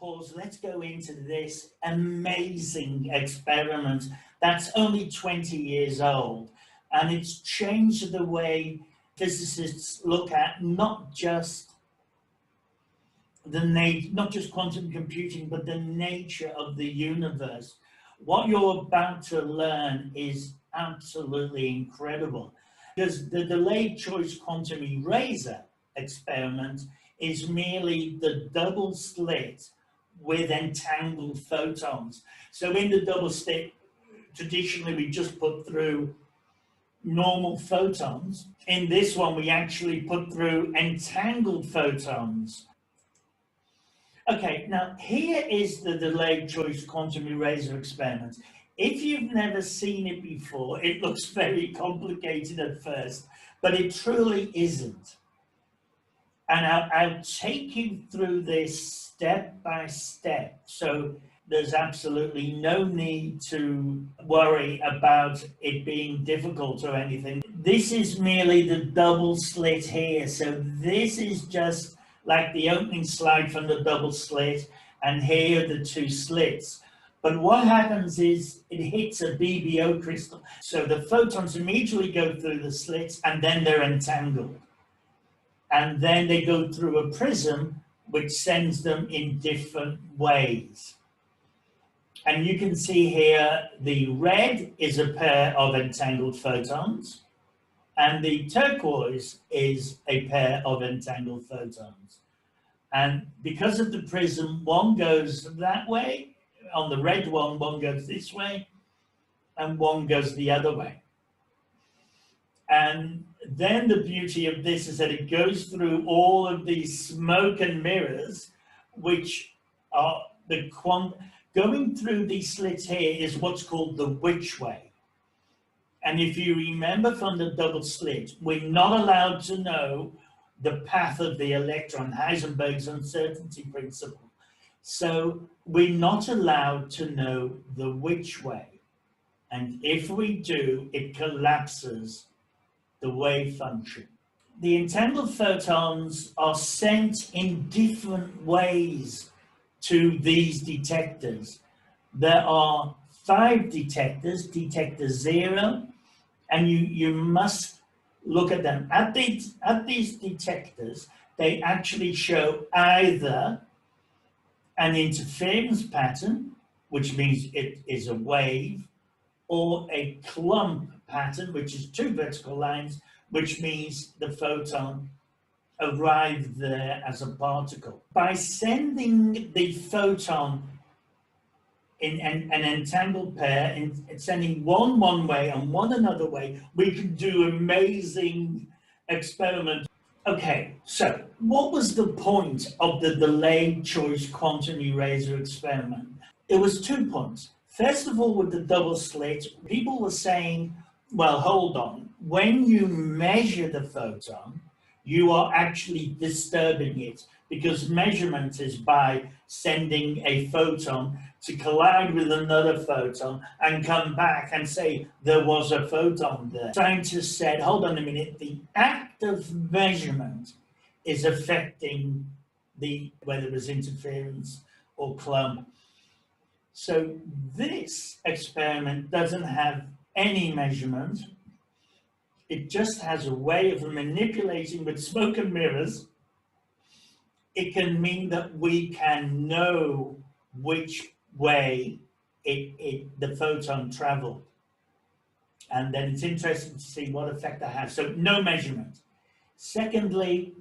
pause. Let's go into this amazing experiment that's only 20 years old, and it's changed the way physicists look at not just quantum computing, but the nature of the universe. What you're about to learn is absolutely incredible, because the delayed choice quantum eraser experiment is merely the double slit with entangled photons. So in the double slit, traditionally we just put through normal photons. In this one, we actually put through entangled photons. Okay, now here is the delayed choice quantum eraser experiment. If you've never seen it before, it looks very complicated at first, but it truly isn't. And I'll take you through this step by step. So there's absolutely no need to worry about it being difficult or anything. This is merely the double slit here. So this is just like the opening slide from the double slit, and here are the two slits. But what happens is it hits a BBO crystal. So the photons immediately go through the slits, and then they're entangled. And then they go through a prism, which sends them in different ways. And you can see here, the red is a pair of entangled photons, and the turquoise is a pair of entangled photons. And because of the prism, one goes that way. On the red one goes this way, and one goes the other way. And then the beauty of this is that it goes through all of these smoke and mirrors, which are going through these slits here is what's called the which way. And if you remember from the double slit, we're not allowed to know the path of the electron, Heisenberg's uncertainty principle. So we're not allowed to know the which way. And if we do, it collapses the wave function. The entangled photons are sent in different ways to these detectors. There are 5 detectors, detector 0, and you must look at them. At these detectors, they actually show either an interference pattern, which means it is a wave, or a clump pattern, which is 2 vertical lines, which means the photon arrived there as a particle. By sending the photon in an entangled pair, and sending one way and one another way, we can do amazing experiments. Okay, so what was the point of the delayed choice quantum eraser experiment? It was 2 points. First of all, with the double slit, people were saying, well, hold on, when you measure the photon, you are actually disturbing it, because measurement is by sending a photon to collide with another photon and come back and say there was a photon there. Scientists said, hold on a minute, the act of measurement is affecting whether it was interference or clump. So this experiment doesn't have any measurement. It just has a way of manipulating with smoke and mirrors. It can mean that we can know which way the photon traveled. And then it's interesting to see what effect that has. So no measurement. Secondly,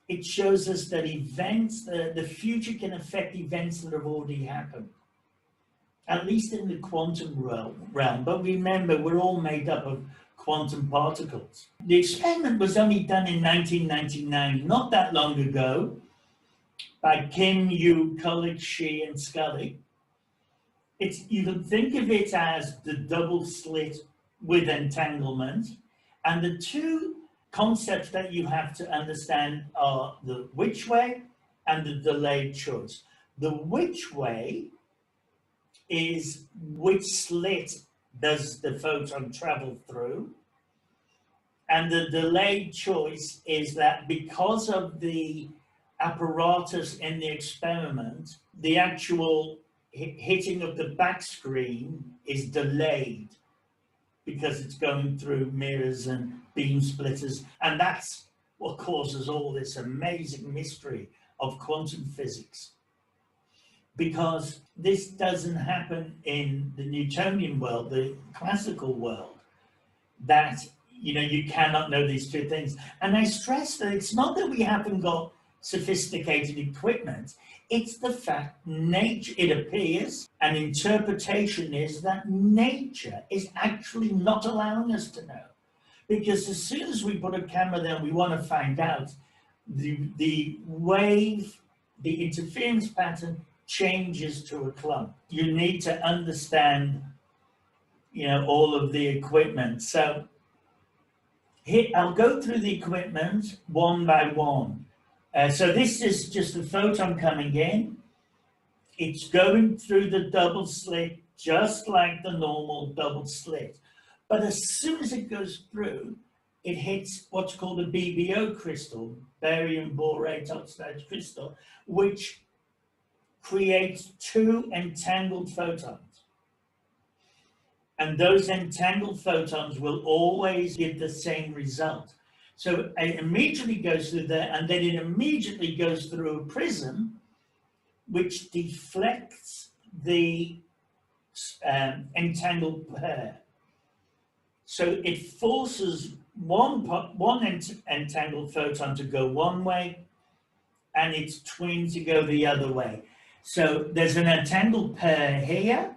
it shows us that events, the future can affect events that have already happened, at least in the quantum realm. But remember, we're all made up of quantum particles. The experiment was only done in 1999, not that long ago, by Kim, Yu, Kulik, Shi, and Scully. You can think of it as the double slit with entanglement. And the 2 concepts that you have to understand are the which way and the delayed choice. The which way is which slit does the photon travel through, and the delayed choice is that because of the apparatus in the experiment, the actual hitting of the back screen is delayed because it's going through mirrors and beam splitters, and that's what causes all this amazing mystery of quantum physics. Because this doesn't happen in the Newtonian world, the classical world, that you cannot know these two things. And I stress that it's not that we haven't got sophisticated equipment, it's the fact nature, it appears, and interpretation is that nature is actually not allowing us to know. Because as soon as we put a camera there, we want to find out the wave, the interference pattern changes to a clump. You need to understand, all of the equipment. So here, I'll go through the equipment one by one. So this is just a photon coming in. It's going through the double slit, just like the normal double slit. But as soon as it goes through, it hits what's called a BBO crystal, barium borate oxide crystal, which creates two entangled photons. And those entangled photons will always give the same result. So it immediately goes through there, and then it immediately goes through a prism, which deflects the entangled pair. So it forces one entangled photon to go one way, and its twin to go the other way. So there's an entangled pair here.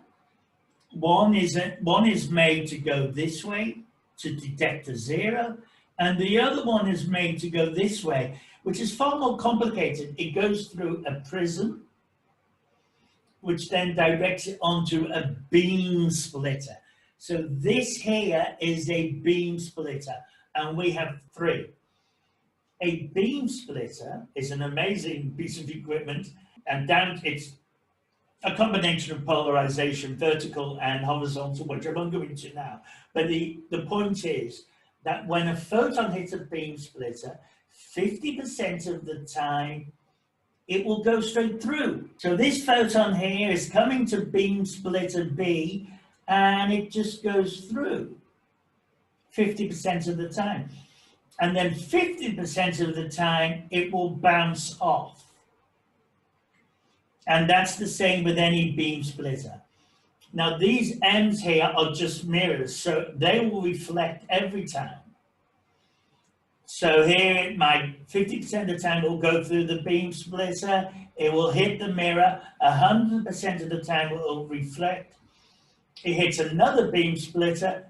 One is made to go this way to detect a zero, and the other one is made to go this way, which is far more complicated. It goes through a prism, which then directs it onto a beam splitter. So this here is a beam splitter, and we have three. A beam splitter is an amazing piece of equipment, and it's a combination of polarization, vertical and horizontal, which I won't go into now. But the point is that when a photon hits a beam splitter, 50% of the time it will go straight through. So this photon here is coming to beam splitter B, and it just goes through 50% of the time. And then 50% of the time it will bounce off. And that's the same with any beam splitter. Now these M's here are just mirrors, so they will reflect every time. So here, my 50% of the time it will go through the beam splitter, it will hit the mirror, 100% of the time it will reflect. It hits another beam splitter,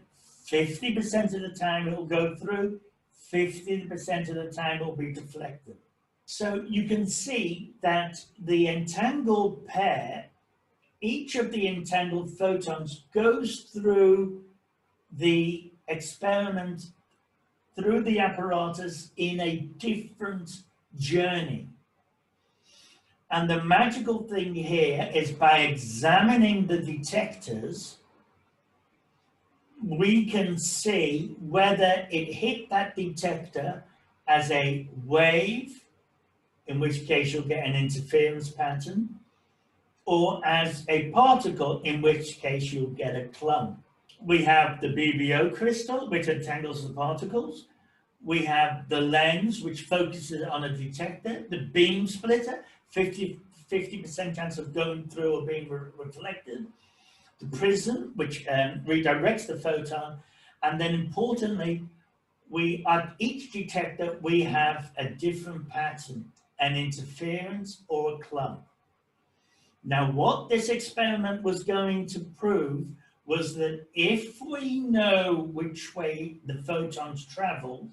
50% of the time it will go through, 50% of the time it will be deflected. So you can see that the entangled pair, each of the entangled photons goes through the experiment, through the apparatus in a different journey. And the magical thing here is by examining the detectors, we can see whether it hit that detector as a wave, in which case you'll get an interference pattern, or as a particle, in which case you'll get a clump. We have the BBO crystal, which entangles the particles. We have the lens, which focuses on a detector. The beam splitter, 50% chance of going through or being reflected. The prism, which redirects the photon. And then importantly, at each detector, we have a different pattern, an interference or a clump. Now, what this experiment was going to prove was that if we know which way the photons traveled,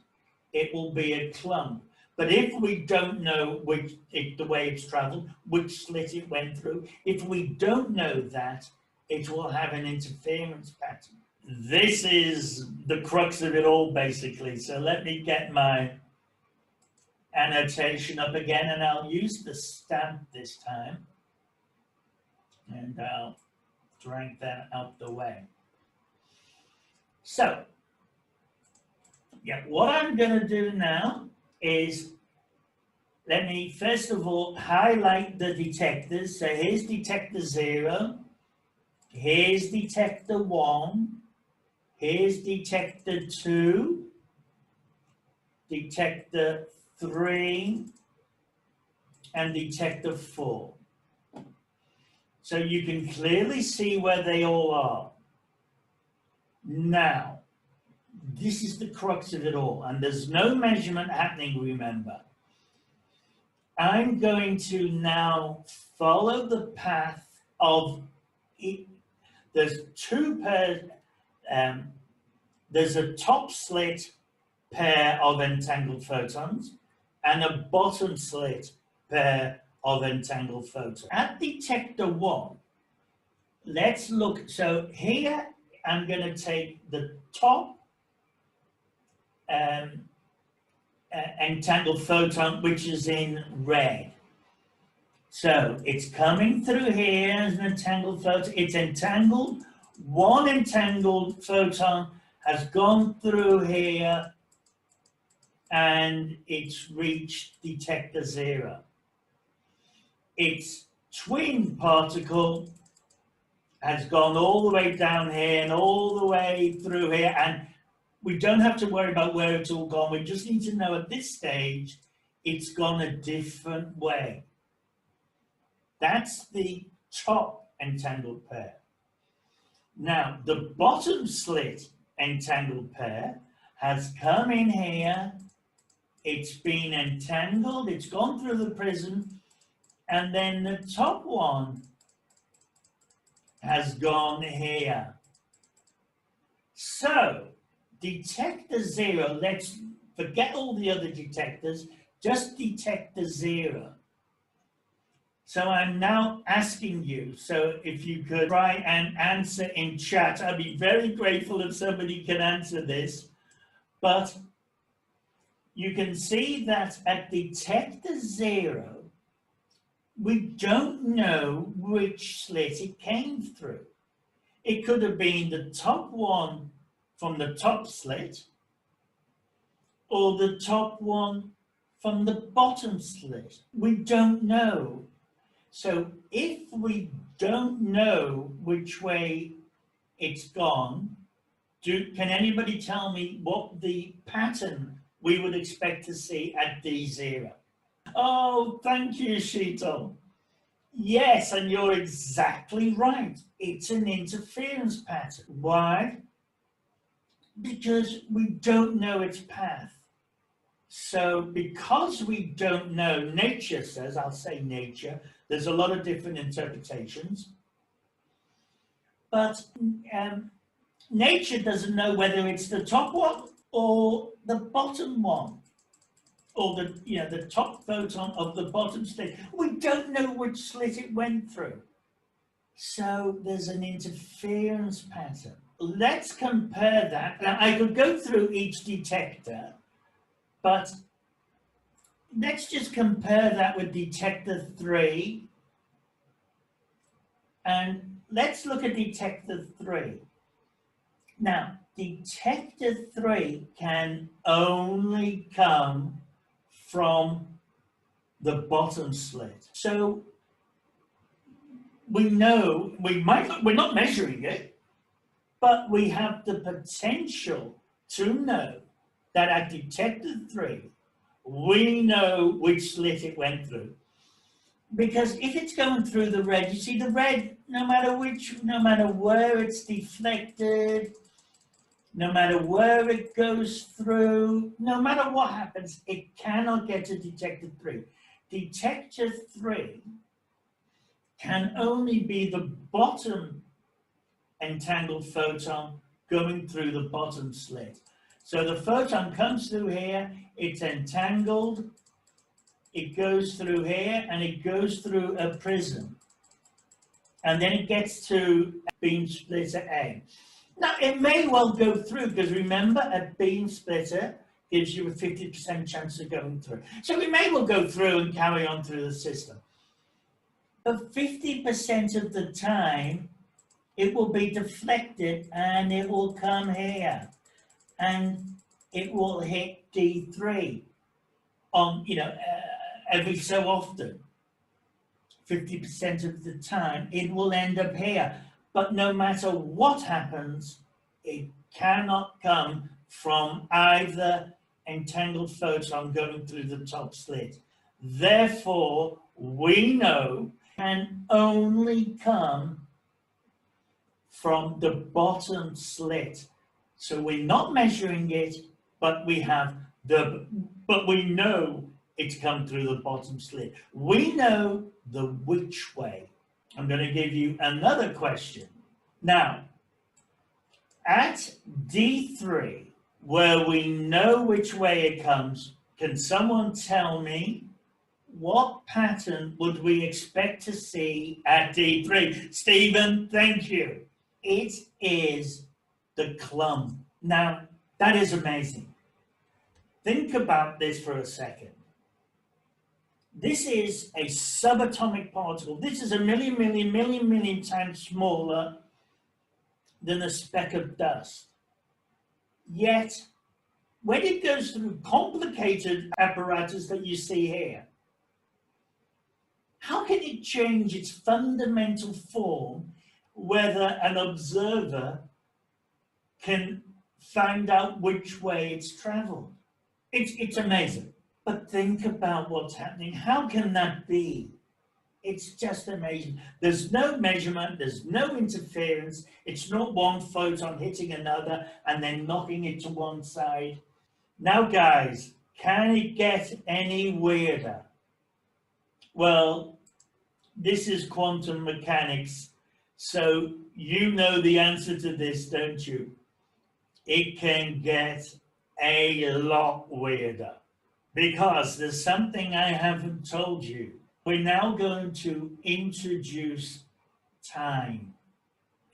it will be a clump. But if we don't know the way it's traveled, which slit it went through, if we don't know that, it will have an interference pattern. This is the crux of it all, basically. So let me get my annotation up again, and I'll use the stamp this time. And I'll drag that out the way. So, yeah, what I'm going to do now is let me first of all highlight the detectors. So here's detector 0, here's detector 1, here's detector 2, detector 3, and detector 4. So you can clearly see where they all are. Now, this is the crux of it all, and there's no measurement happening, remember. I'm going to now follow the path of it. There's two pairs, there's a top slit pair of entangled photons and a bottom slit pair of entangled photons. At detector 1, let's look. So here I'm going to take the top entangled photon, which is in red. So it's coming through here as an entangled photon. It's entangled. One entangled photon has gone through here and it's reached detector 0. Its twin particle has gone all the way down here and all the way through here, and we don't have to worry about where it's all gone. We just need to know at this stage it's gone a different way. That's the top entangled pair. Now, the bottom slit entangled pair has come in here, it's been entangled, it's gone through the prism, and then the top one has gone here. So, detector 0, let's forget all the other detectors, just detector 0. So I'm now asking you, so if you could try and answer in chat, I'd be very grateful if somebody can answer this. But you can see that at detector 0, we don't know which slit it came through. It could have been the top one from the top slit, or the top one from the bottom slit. We don't know. So if we don't know which way it's gone, can anybody tell me what the pattern we would expect to see at D0? Oh, thank you, Sheetal. Yes, and you're exactly right. It's an interference pattern. Why? Because we don't know its path. So because we don't know, nature says, I'll say nature, there's a lot of different interpretations, but nature doesn't know whether it's the top one or the bottom one, or the top photon of the bottom slit. We don't know which slit it went through. So there's an interference pattern. Let's compare that. Now I could go through each detector, but let's just compare that with detector 3. And let's look at detector 3. Now, detector 3 can only come from the bottom slit. So we know, we're not measuring it, but we have the potential to know that at detector 3, we know which slit it went through. Because if it's going through the red, you see the red, no matter where it's deflected, no matter where it goes through, no matter what happens, it cannot get to detector 3. Detector 3 can only be the bottom entangled photon going through the bottom slit. So the photon comes through here, it's entangled, it goes through here, and it goes through a prism. And then it gets to beam splitter A. Now, it may well go through, because remember, a beam splitter gives you a 50% chance of going through. So we may well go through and carry on through the system. But 50% of the time, it will be deflected, and it will come here. And it will hit D3 on, every so often, 50% of the time, it will end up here. But no matter what happens, it cannot come from either entangled photon going through the top slit. Therefore, we know it can only come from the bottom slit. So we're not measuring it, but we know it's come through the bottom slit. We know the which way. I'm going to give you another question. Now, at D3, where we know which way it comes, can someone tell me what pattern would we expect to see at D3? Stephen, thank you. It is the clump. Now, that is amazing. Think about this for a second. This is a subatomic particle. This is a million times smaller than a speck of dust. Yet, when it goes through complicated apparatus that you see here, how can it change its fundamental form whether an observer can find out which way it's traveled? It's amazing. But think about what's happening. How can that be? It's just amazing. There's no measurement, there's no interference. It's not one photon hitting another and then knocking it to one side. Now, guys, can it get any weirder? Well, this is quantum mechanics, so you know the answer to this, don't you? It can get a lot weirder, because there's something I haven't told you. We're now going to introduce time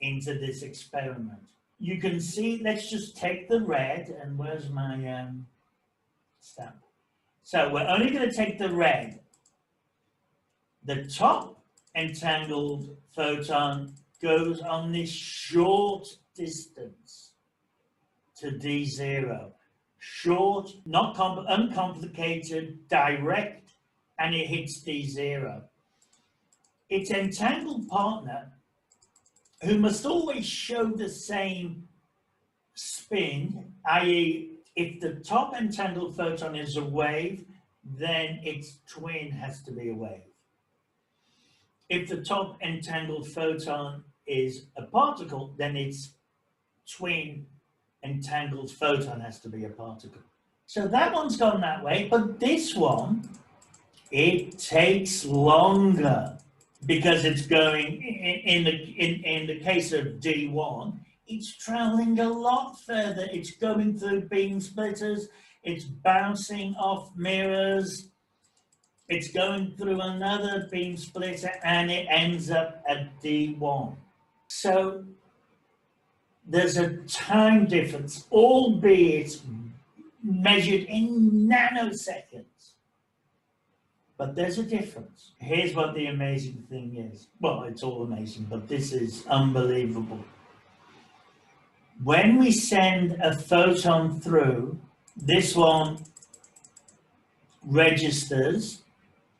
into this experiment. You can see, let's just take the red, and where's my stamp? So we're only going to take the red. The top entangled photon goes on this short distance to D0. Short, not uncomplicated, direct, and it hits D0. Its entangled partner, who must always show the same spin, i.e. if the top entangled photon is a wave, then its twin has to be a wave. If the top entangled photon is a particle, then its twin entangled photon has to be a particle. So that one's gone that way, but this one, it takes longer because it's going, in the case of D1, it's traveling a lot further. It's going through beam splitters, it's bouncing off mirrors, it's going through another beam splitter, and it ends up at D1. So there's a time difference, albeit measured in nanoseconds. But there's a difference. Here's what the amazing thing is. Well, it's all amazing, but this is unbelievable. When we send a photon through, this one registers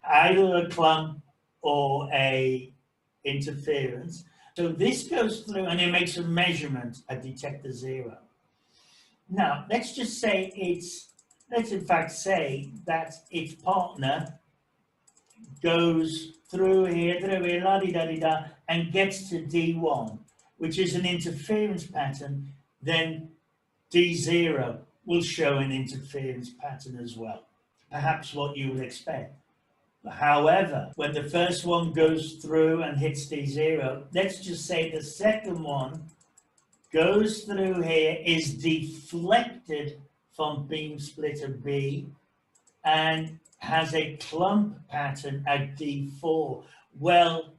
either a clump or a interference. So this goes through and it makes a measurement at detector 0. Now, let's just say let's in fact say that its partner goes through here, la-di-da-di-da, and gets to D1, which is an interference pattern, then D0 will show an interference pattern as well. Perhaps what you would expect. However, when the first one goes through and hits D0, let's just say the second one goes through here, is deflected from beam splitter B, and has a clump pattern at D4. Well,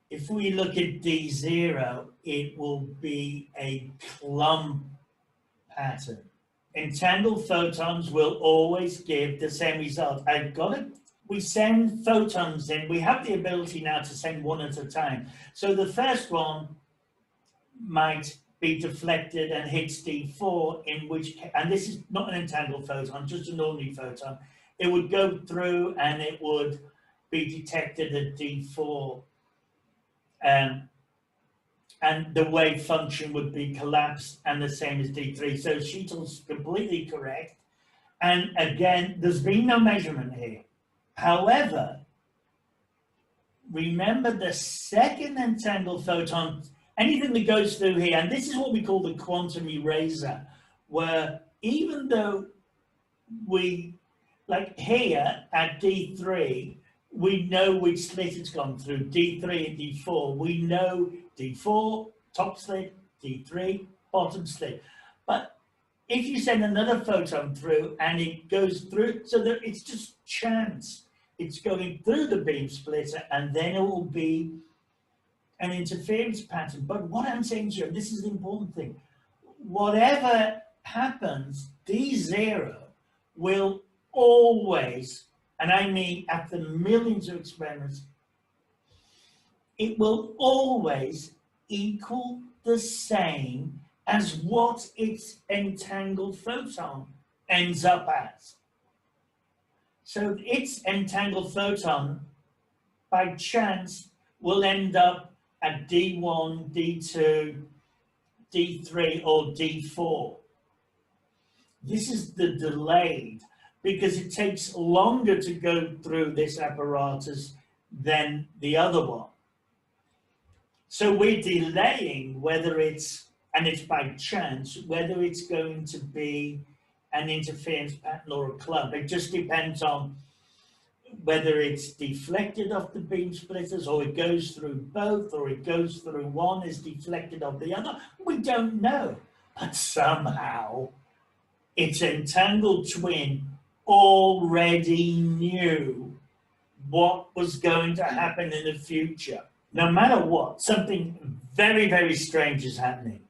if we look at D0, it will be a clump pattern. Entangled photons will always give the same result. We send photons in. We have the ability now to send one at a time. So the first one might be deflected and hits D4, and this is not an entangled photon, just an ordinary photon. it would go through and it would be detected at D4. And the wave function would be collapsed and the same as D3. So Sheetal's completely correct. And again, there's been no measurement here. However, remember the second entangled photon, anything that goes through here, and this is what we call the quantum eraser, where even though we, like here at D3, we know which slit it's gone through, D3 and D4. We know D4, top slit, D3, bottom slit. But if you send another photon through and it goes through, so that it's just chance, it's going through the beam splitter and then it will be an interference pattern. But what I'm saying to you, and this is the important thing, whatever happens, D0 will always, and I mean after millions of experiments, it will always equal the same as what its entangled photon ends up as. So its entangled photon, by chance, will end up at D1, D2, D3, or D4. This is the delayed, because it takes longer to go through this apparatus than the other one. So we're delaying whether it's, and it's by chance, whether it's going to be an interference pattern or a clump. It just depends on whether it's deflected off the beam splitters, or it goes through both, or it goes through one, is deflected off the other. We don't know. But somehow, its entangled twin already knew what was going to happen in the future. No matter what, something very, very strange is happening.